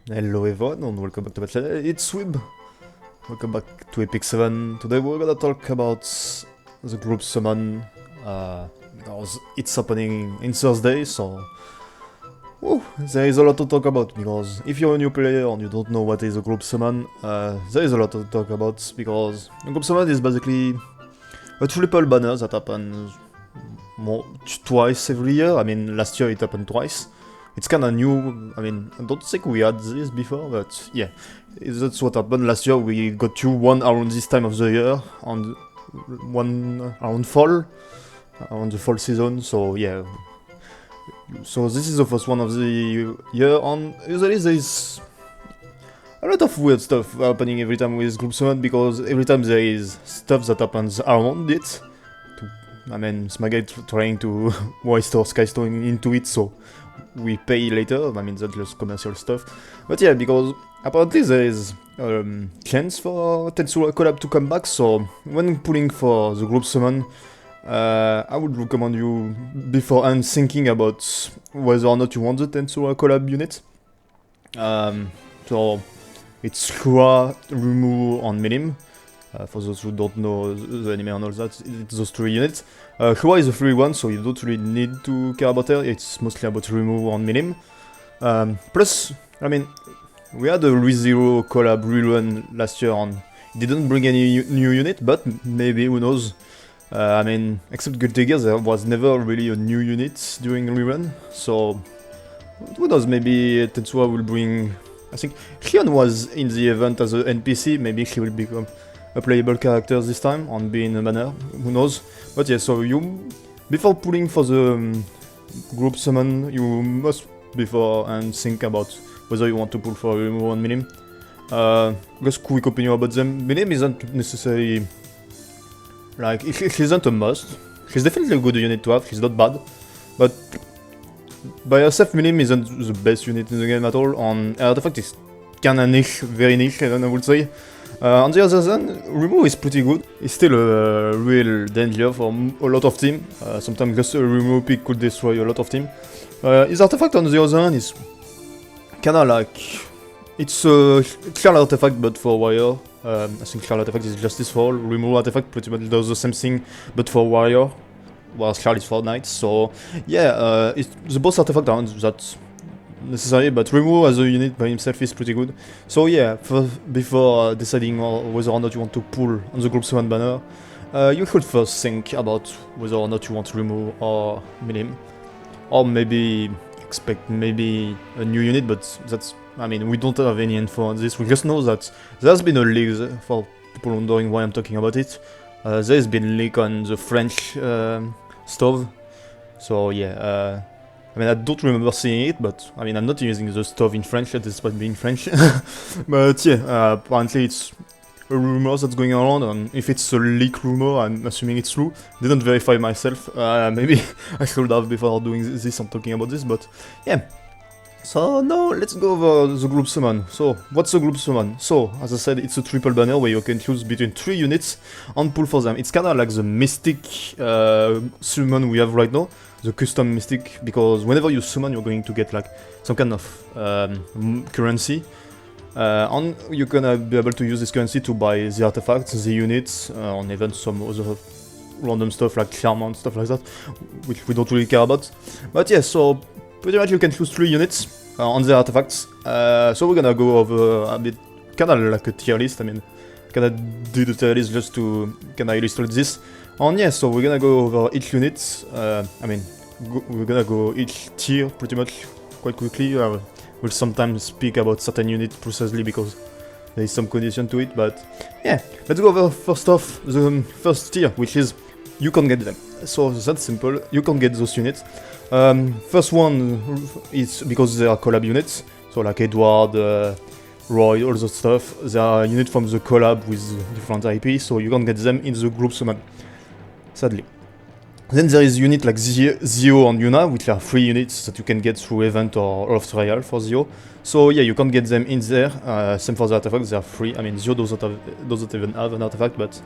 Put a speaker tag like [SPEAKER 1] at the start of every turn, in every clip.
[SPEAKER 1] Hello everyone and welcome back to my channel, it's Swib. Welcome back to Epic 7. Today we're gonna talk about the group summon. Because it's happening in Thursday, so there is a lot to talk about, because if you're a new player and you don't know what is a group summon, there is a lot to talk about, because a group summon is basically a triple banner that happens twice every year. I mean, last year it happened twice. It's kinda new. I mean, I don't think we had this before, but yeah, that's what happened last year. We got one around this time of the year, and one around fall, around the fall season, so yeah. So this is the first one of the year, and usually there is a lot of weird stuff happening every time with group summon, because every time there is stuff that happens around it. I mean, it's my guy trying to waste our skystone into it, so we pay later. I mean, that's just commercial stuff. But yeah, because apparently there is chance for Tensura Collab to come back, so when pulling for the group summon, I would recommend you beforehand thinking about whether or not you want the Tensura Collab unit. So it's Shura, Rumu, and Minim. For those who don't know the anime and all that, it's those three units. Shura is a free one, so you don't really need to care about her. It's mostly about Rumu and Minim. Plus, I mean, we had a ReZero Collab Rerun last year, and it didn't bring any new unit, but maybe, who knows. I mean, except Guilty Gear, there was never really a new unit during Rerun, so who knows, maybe Tensura will bring... I think Hyun was in the event as an NPC, maybe she will become a playable character this time and be in a banner, who knows. But yeah, so you, before pulling for the group summon, you must before and think about whether you want to pull for Rumu and Minim. Just quick opinion about them. Minim isn't necessarily, like, she isn't a must. She's definitely a good unit to have, she's not bad. But by herself, Minim isn't the best unit in the game at all, and Artefact is kinda niche, very niche, I would say. On the other hand, Rumu is pretty good. It's still a real danger for a lot of teams. Sometimes just a Rumu pick could destroy a lot of teams. His Artifact, on the other hand, is kinda like... It's a Clear Artifact but for Warrior. I think Clear Artifact is Justice for All. Rumu Artifact pretty much does the same thing but for Warrior, whereas Clear is for Knights. So yeah, the boss Artifact aren't that necessary, but Rumu as a unit by himself is pretty good. So yeah, before deciding whether or not you want to pull on the group summon banner, you should first think about whether or not you want Rumu or Minim, or maybe expect maybe a new unit, but that's... I mean, we don't have any info on this. We just know that there's been a leak, for people wondering why I'm talking about it. There's been leak on the French stove, so yeah. I mean, I don't remember seeing it, but I mean, I'm not using the stove in French despite being French. But yeah, apparently it's a rumor that's going around, and if it's a leak rumor, I'm assuming it's true. Didn't verify myself. Maybe I should have before doing this and talking about this, but yeah. So now let's go over the group summon. So what's a group summon? So as I said, it's a triple banner where you can choose between 3 units and pull for them. It's kind of like the Mystic summon we have right now, the custom Mystic, because whenever you summon you're going to get like some kind of currency, and you're gonna be able to use this currency to buy the artifacts, the units, and even some other random stuff like charm and stuff like that, which we don't really care about. But yeah, so pretty much you can choose 3 units on the artifacts. So we're gonna go over a bit, kinda like a tier list. I mean, kinda do the tier list just to kinda illustrate this. And yeah, so we're gonna go over each unit. I mean, we're gonna go each tier pretty much quite quickly. We'll sometimes speak about certain units precisely because there is some condition to it, but yeah, let's go over first off the first tier, which is you can get them. So that's simple, you can get those units. First one is because they are collab units, so like Edward, Roy, all those stuff. They are units from the collab with different IP, so you can get them in the group summon, sadly. Then there is unit like Zio and Yuna, which are free units that you can get through event or Earth Trial for Zio. So yeah, you can get them in there. Same for the artifacts, they are free. I mean, Zio doesn't even have an artifact, but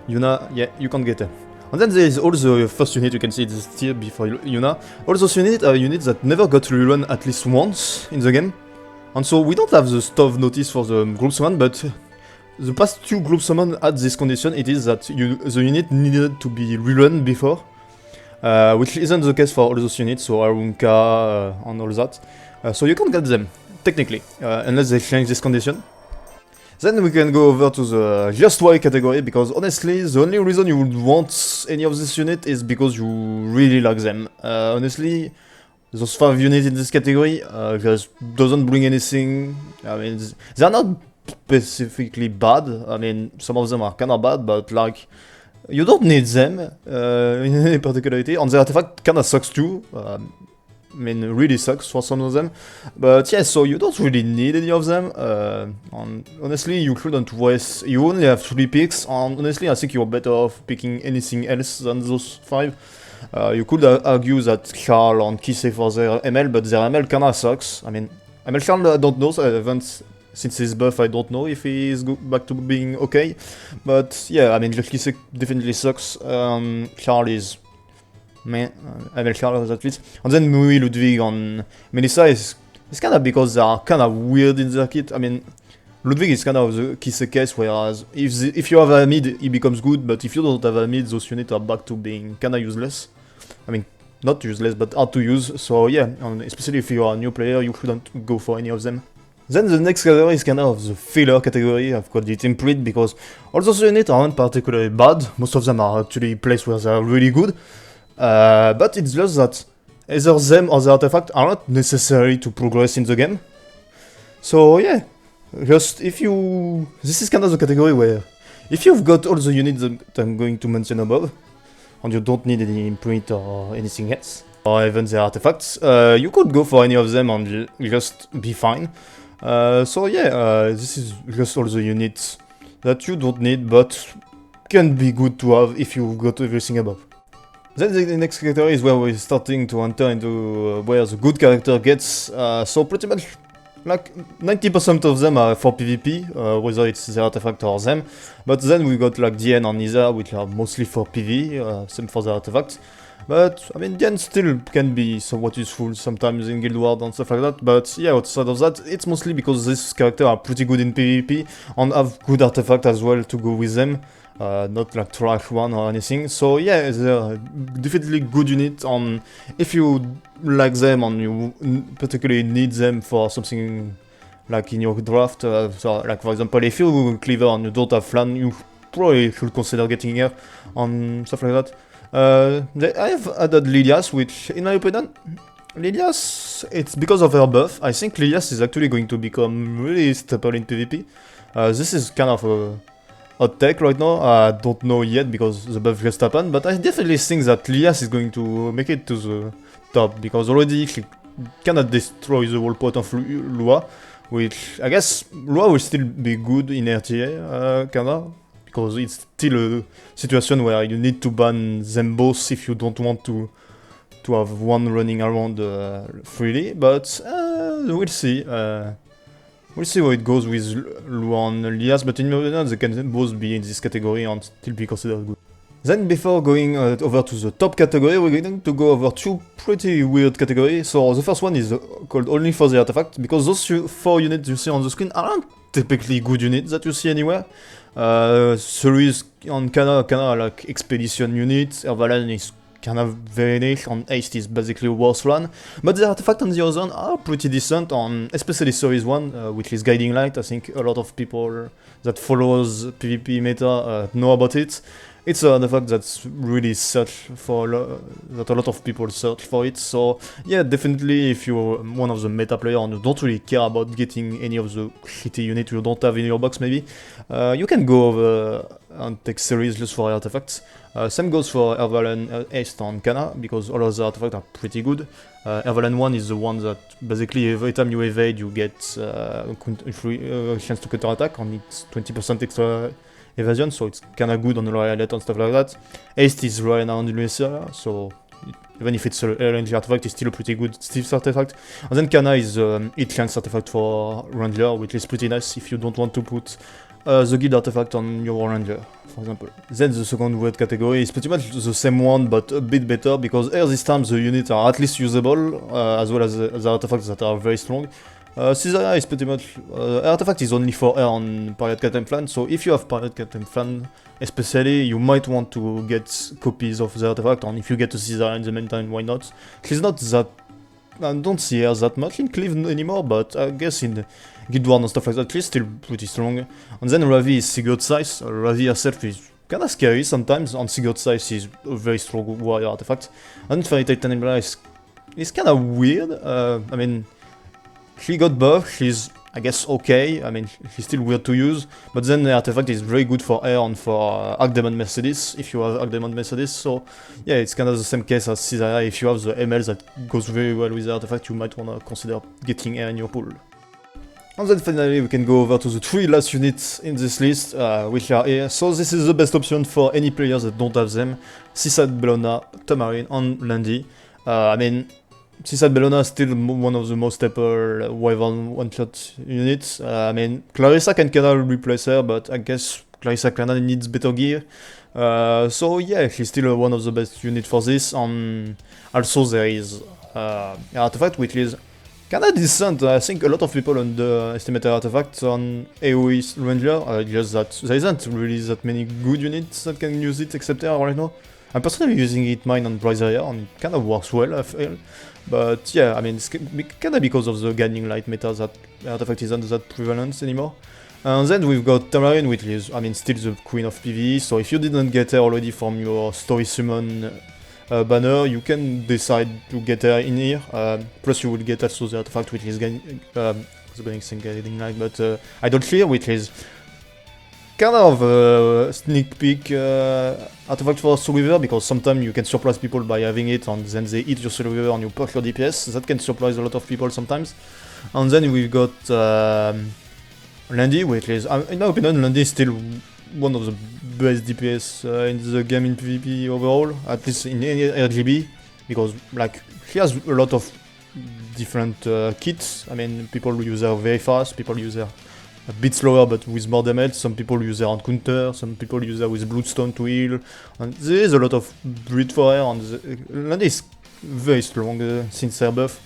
[SPEAKER 1] Yuna, yeah, you can get them. And then there is all the first unit, you can see this tier before Yuna. All those units are units that never got rerun at least once in the game. And so we don't have the stuff notice for the group summon, but the past 2 group summon had this condition. It is that the unit needed to be rerun before, which isn't the case for all those units, so Arunka and all that. So you can't get them, technically, unless they change this condition. Then we can go over to the just why category, because honestly, the only reason you would want any of this unit is because you really like them. Honestly, those 5 units in this category just doesn't bring anything. I mean, they're not specifically bad. I mean, some of them are kinda bad, but like, you don't need them in any particularity. And the artifact kinda sucks too. I mean, really sucks for some of them, but yeah, so you don't really need any of them, and honestly, you shouldn't waste, you only have 3 picks, and honestly, I think you're better off picking anything else than those 5. You could argue that Carl and Kisei for their ML, but their ML kinda sucks. I mean, ML Carl, I don't know, so I haven't, since his buff, I don't know if he is back to being okay, but yeah, I mean, Kisei definitely sucks. Carl is man, ML Carl at least. And then Mui, Ludwig, and Melissa is kind of because they are kind of weird in their kit. I mean, Ludwig is kind of the Kisei case, whereas if you have a mid, he becomes good, but if you don't have a mid, those units are back to being kind of useless. I mean, not useless, but hard to use. So yeah, and especially if you are a new player, you shouldn't go for any of them. Then the next category is kind of the filler category. I've called it Imprint because all those units aren't particularly bad. Most of them are actually placed where they are really good. But it's just that either them or the artifact are not necessary to progress in the game. So yeah, just if you... This is kind of the category where if you've got all the units that I'm going to mention above, and you don't need any imprint or anything else, or even the artifacts, you could go for any of them and just be fine. So yeah, this is just all the units that you don't need, but can be good to have if you've got everything above. Then the next category is where we're starting to enter into where the good character gets, so pretty much like 90% of them are for PvP, whether it's the artifact or them, but then we got like Diane and Isa, which are mostly for PV, same for the artifacts. But I mean, Diane still can be somewhat useful sometimes in Guild Wars and stuff like that, but yeah, outside of that, it's mostly because these characters are pretty good in PvP and have good artifacts as well to go with them. Not like trash one or anything, so yeah, they're definitely good unit, and if you like them and you particularly need them for something like in your draft, so like for example, if you cleaver and you don't have flan, you probably should consider getting here and stuff like that. I have added Lilias, which in my opinion, Lilias, it's because of her buff. I think Lilias is actually going to become really staple in PvP. This is kind of a hot take right now, I don't know yet because the buff just happened, but I definitely think that Lilias is going to make it to the top, because already she cannot destroy the whole point of Lua, which I guess Lua will still be good in RTA, kinda, because it's still a situation where you need to ban them both if you don't want to have one running around freely, but we'll see. We'll see how it goes with Luan and Lias, but in my opinion they can both be in this category and still be considered good. Then before going over to the top category, we're going to go over 2 pretty weird categories. So the first one is called Only for the Artifact, because those 4 units you see on the screen aren't typically good units that you see anywhere. Series on Kana are like Expedition units, Ervalen is kind of very niche, and Haste is basically a worse one, but the artifact on the other one are pretty decent, on especially Series 1, which is Guiding Light. I think a lot of people that follows PvP meta know about it. It's an artifact that's really search for, that a lot of people search for it, so yeah, definitely if you're one of the meta players and you don't really care about getting any of the shitty units you don't have in your box maybe, you can go over and take series just for artifacts. Same goes for Ervalen, Haste and Kana, because all of the artifacts are pretty good. Ervalen 1 is the one that basically every time you evade you get a chance to counter attack, and it's 20% extra evasion, so it's kinda good on the Royalette and stuff like that. Haste is right now on the Lucia, so even if it's a LNG artifact, it's still a pretty good Steve's artifact. And then Kana is hit chance artifact for Ranger, which is pretty nice if you don't want to put the guild artifact on your Ranger, for example. Then the second weird category is pretty much the same one, but a bit better, because here this time the units are at least usable, as well as the artifacts that are very strong. Caesarea is pretty much... Artifact is only for air on Pirate Captain Flan, so if you have Pirate Captain Flan, especially, you might want to get copies of the artifact, and if you get to Caesarea in the meantime, why not? She's not that... I don't see her that much in Cleveland anymore, but I guess in Guild Wars and stuff like that, she's still pretty strong. And then Ravi is Sigurd size. Ravi herself is kinda scary sometimes, and Sigurd size is a very strong warrior artifact. And Fairy Titan is kinda weird. I mean, she got buffed, she's, I guess, okay. I mean, she's still weird to use, but then the artifact is very good for air and for Archdemon Mercedes, if you have Archdemon Mercedes, so yeah, it's kind of the same case as Caesarea. If you have the ML that goes very well with the artifact, you might want to consider getting air in your pool. And then finally we can go over to the 3 last units in this list, which are here. So this is the best option for any players that don't have them. Seaside Bellona, Tamarin, and Landy. I mean, Seaside Bellona is still one of the most staple Wyvern one-shot units. I mean, Clarissa can kinda replace her, but I guess Clarissa kinda needs better gear. So yeah, she's still one of the best units for this. Also there is Artifact, which is kinda decent. I think a lot of people underestimate Artifact on AoE Ranger, just that there isn't really that many good units that can use it except her right now. I'm personally using it mine on Brazier, and it kinda works well, I feel. But yeah, I mean, it's kinda because of the Guiding Light meta that Artifact isn't that prevalent anymore. And then we've got Tamarin, which is, I mean, still the queen of PvE, so if you didn't get her already from your Story Summon banner, you can decide to get her in here. Plus you will get also the Artifact, which is Guiding Light, but Idol Clear, which is kind of a sneak peek artifact for Soul Weaver, because sometimes you can surprise people by having it and then they hit your Soul Weaver and you perk your DPS. That can surprise a lot of people sometimes. And then we've got Landy, which is, in my opinion, Landy is still one of the best DPS in the game in PvP overall, at least in any RGB, because like she has a lot of different kits. I mean, people use her very fast, people use her a bit slower but with more damage, some people use her on counter, some people use her with Bloodstone to heal, and there is a lot of breed for her, and Landy is very strong since her buff,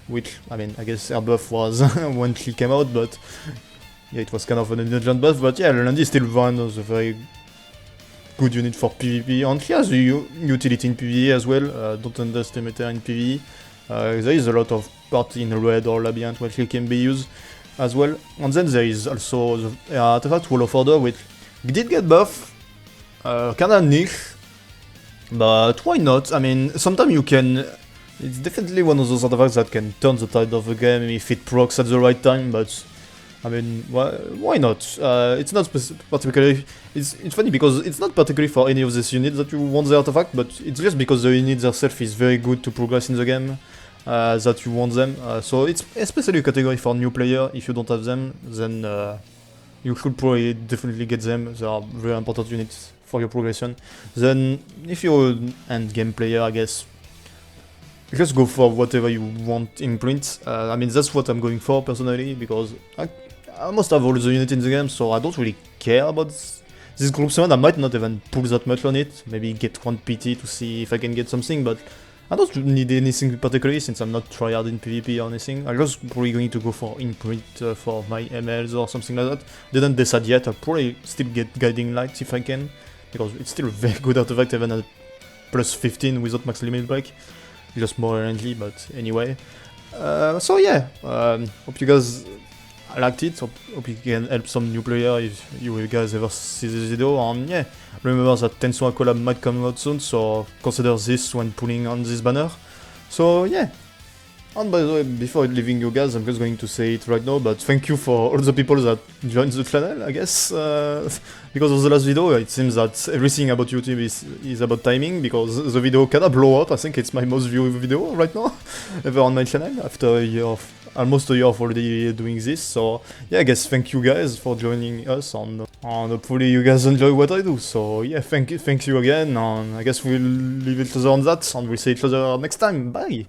[SPEAKER 1] which, I mean, I guess her buff was when she came out, but yeah, it was kind of an intelligent buff, but yeah, Landy is still one of the very good unit for PvP, and she has a utility in PvE as well. Don't underestimate her in PvE. There is a lot of party in Red or Labyrinth where she can be used as well. And then there is also the Artifact Wall of Order, which did get buff, kinda niche, but why not? I mean, sometimes you can... It's definitely one of those artifacts that can turn the tide of the game if it procs at the right time, but... I mean, why not? It's not particularly... It's funny because it's not particularly for any of these units that you want the artifact, but it's just because the unit itself is very good to progress in the game that you want them. So it's especially a category for new player. If you don't have them, then you should probably definitely get them. They are very important units for your progression. Then, if you're an end game player, I guess, just go for whatever you want Imprint. I mean, that's what I'm going for personally, because I almost have all the units in the game, so I don't really care about this group summon. I might not even pull that much on it, maybe get one PT to see if I can get something, but I don't need anything particularly since I'm not tryhard in PvP or anything. I'm just probably going to go for Imprint for my MLs or something like that. Didn't decide yet. I'll probably still get Guiding Light if I can, because it's still a very good artifact even at plus 15 without max limit break. Just more RNG, but anyway. So yeah, hope you guys liked it. Hope you can help some new player if you guys ever see this video. And yeah, remember that Tensura Collab might come out soon, so consider this when pulling on this banner. So yeah. And by the way, before leaving you guys, I'm just going to say it right now, but thank you for all the people that joined the channel, I guess. Because of the last video, it seems that everything about YouTube is about timing, because the video kinda blow up. I think it's my most viewed video right now, ever on my channel, after a year of, almost a year of already doing this. So yeah, I guess thank you guys for joining us, and hopefully you guys enjoy what I do. So yeah, thank you again, and I guess we'll leave each other on that, and we'll see each other next time. Bye!